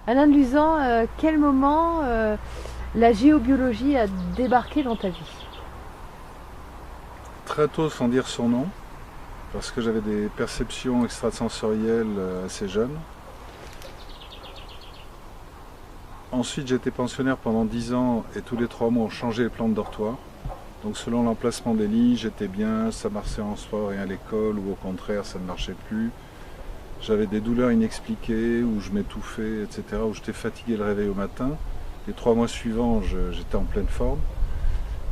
Alain de Luzan, quel moment la géobiologie a débarqué dans ta vie? Très tôt sans dire son nom, parce que j'avais des perceptions extrasensorielles assez jeunes. Ensuite j'étais pensionnaire pendant 10 ans et tous les 3 mois on changeait les plans de dortoir. Donc selon l'emplacement des lits, j'étais bien, ça marchait en sport et à l'école, ou au contraire ça ne marchait plus. J'avais des douleurs inexpliquées, où je m'étouffais, etc., où j'étais fatigué le réveil au matin. Les 3 mois suivants, j'étais en pleine forme.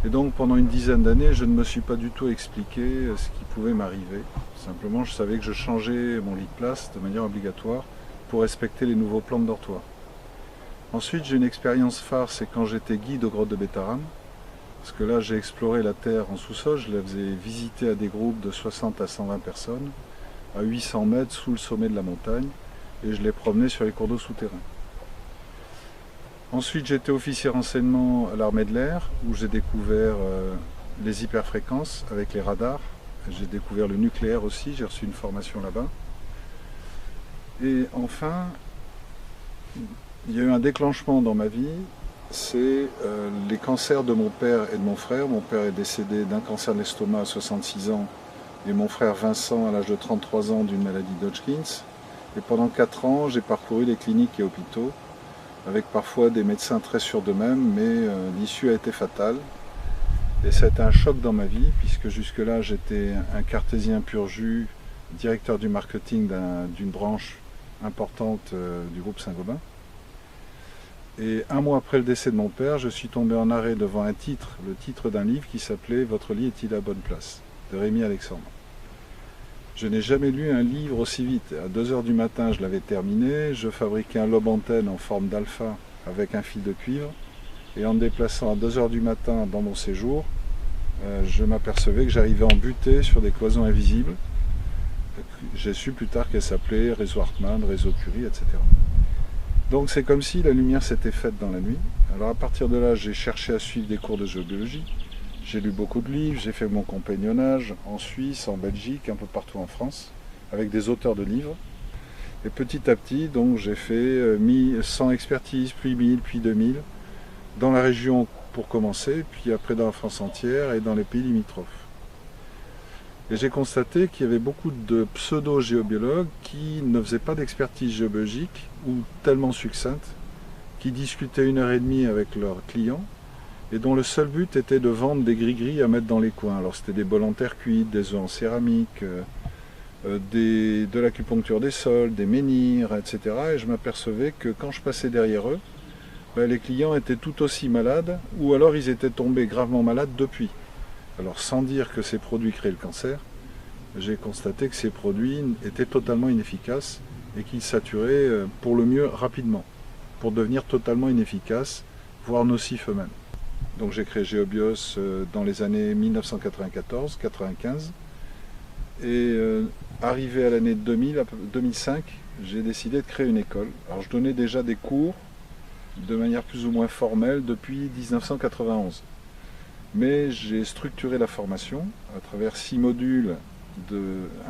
Et donc pendant une dizaine d'années, je ne me suis pas du tout expliqué ce qui pouvait m'arriver. Simplement, je savais que je changeais mon lit de place de manière obligatoire pour respecter les nouveaux plans de dortoir. Ensuite, j'ai une expérience phare, c'est quand j'étais guide aux grottes de Bétarame. Parce que là, j'ai exploré la Terre en sous-sol, je la faisais visiter à des groupes de 60 à 120 personnes, à 800 mètres sous le sommet de la montagne, et je les promenais sur les cours d'eau souterrains. Ensuite, j'étais officier renseignement à l'armée de l'air, où j'ai découvert les hyperfréquences avec les radars. J'ai découvert le nucléaire aussi, j'ai reçu une formation là-bas. Et enfin, il y a eu un déclenchement dans ma vie, c'est les cancers de mon père et de mon frère. Mon père est décédé d'un cancer de l'estomac à 66 ans, et mon frère Vincent à l'âge de 33 ans d'une maladie d'Hodgkins. Et pendant 4 ans, j'ai parcouru les cliniques et hôpitaux, avec parfois des médecins très sûrs d'eux-mêmes, mais l'issue a été fatale. Et ça a été un choc dans ma vie, puisque jusque-là j'étais un cartésien pur jus, directeur du marketing d'une branche importante du groupe Saint-Gobain. Et un mois après le décès de mon père, je suis tombé en arrêt devant le titre d'un livre qui s'appelait « Votre lit est-il à bonne place ?» de Rémi Alexandre. Je n'ai jamais lu un livre aussi vite. À 2 heures du matin, je l'avais terminé. Je fabriquais un lobe antenne en forme d'alpha avec un fil de cuivre. Et en me déplaçant à 2 heures du matin dans mon séjour, je m'apercevais que j'arrivais en butée sur des cloisons invisibles. J'ai su plus tard qu'elles s'appelaient réseau Hartmann, réseau Curie, etc. Donc c'est comme si la lumière s'était faite dans la nuit. Alors à partir de là, j'ai cherché à suivre des cours de géobiologie. J'ai lu beaucoup de livres, j'ai fait mon compagnonnage en Suisse, en Belgique, un peu partout en France, avec des auteurs de livres. Et petit à petit, donc, j'ai fait 100 expertises, puis 1000, puis 2000, dans la région pour commencer, puis après dans la France entière et dans les pays limitrophes. Et j'ai constaté qu'il y avait beaucoup de pseudo-géobiologues qui ne faisaient pas d'expertise géobiologique, ou tellement succincte, qui discutaient 1 heure et demie avec leurs clients, et dont le seul but était de vendre des gris-gris à mettre dans les coins. Alors c'était des bols en terre cuite, des œufs en céramique, de l'acupuncture des sols, des menhirs, etc. Et je m'apercevais que quand je passais derrière eux, les clients étaient tout aussi malades, ou alors ils étaient tombés gravement malades depuis. Alors sans dire que ces produits créent le cancer, j'ai constaté que ces produits étaient totalement inefficaces et qu'ils saturaient pour le mieux rapidement, pour devenir totalement inefficaces, voire nocifs eux-mêmes. Donc j'ai créé Géobios dans les années 1994-95 et arrivé à l'année 2005, j'ai décidé de créer une école. Alors je donnais déjà des cours de manière plus ou moins formelle depuis 1991. Mais j'ai structuré la formation à travers 6 modules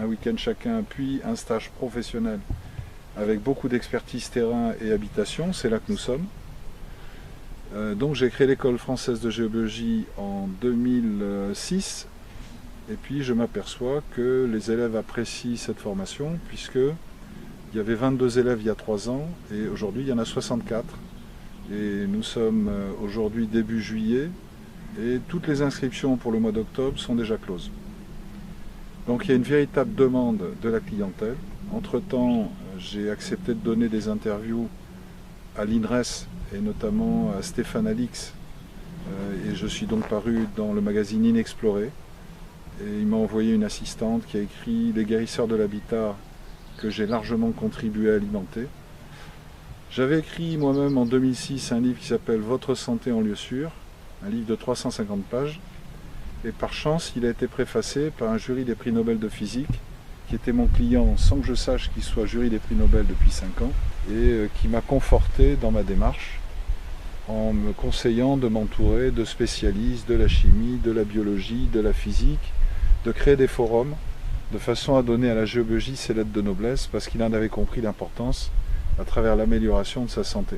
un week-end chacun, puis un stage professionnel avec beaucoup d'expertise terrain et habitation. C'est là que nous sommes. Donc j'ai créé l'école française de géobiologie en 2006 et puis je m'aperçois que les élèves apprécient cette formation puisque il y avait 22 élèves il y a 3 ans et aujourd'hui il y en a 64 et nous sommes aujourd'hui début juillet et toutes les inscriptions pour le mois d'octobre sont déjà closes. Donc il y a une véritable demande de la clientèle. Entre-temps, j'ai accepté de donner des interviews à l'INRES et notamment à Stéphane Alix. Et je suis donc paru dans le magazine Inexploré. Et il m'a envoyé une assistante qui a écrit Les guérisseurs de l'habitat, que j'ai largement contribué à alimenter. J'avais écrit moi-même en 2006 un livre qui s'appelle Votre santé en lieu sûr, un livre de 350 pages. Et par chance, il a été préfacé par un jury des prix Nobel de physique, qui était mon client sans que je sache qu'il soit jury des prix Nobel depuis 5 ans, et qui m'a conforté dans ma démarche, en me conseillant de m'entourer de spécialistes de la chimie, de la biologie, de la physique, de créer des forums, de façon à donner à la géobiologie ses lettres de noblesse, parce qu'il en avait compris l'importance, à travers l'amélioration de sa santé.